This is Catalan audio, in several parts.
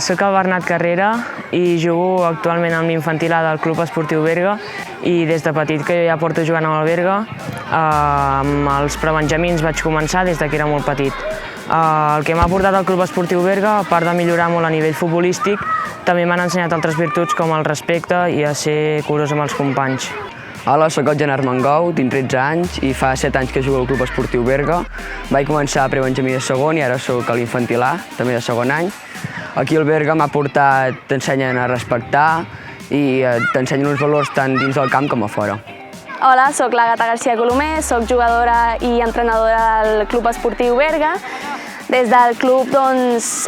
Soc el Bernat Carrera i jugo actualment amb l'infantil A del Club Esportiu Berga i des de petit que jo ja porto jugant amb el Berga. Amb els prebenjamins vaig començar des que era molt petit. El que m'ha portat al Club Esportiu Berga, a part de millorar molt a nivell futbolístic, també m'han ensenyat altres virtuts com el respecte i a ser curós amb els companys. Hola, soc el Gerard Mangou, tinc 13 anys i fa 7 anys que jugo al Club Esportiu Berga. Vaig començar a prebenjamí de segon i ara soc a l'infantil A, també de segon any. Aquí al Berga m'ha portat, t'ensenyen a respectar i t'ensenyen uns valors tant dins del camp com a fora. Hola, soc l'Àgata García Colomer, soc jugadora i entrenadora del Club Esportiu Berga. Des del club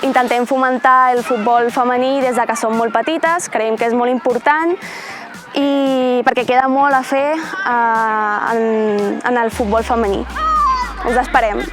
intentem fomentar el futbol femení des que som molt petites, creiem que és molt important i perquè queda molt a fer en el futbol femení. Us esperem!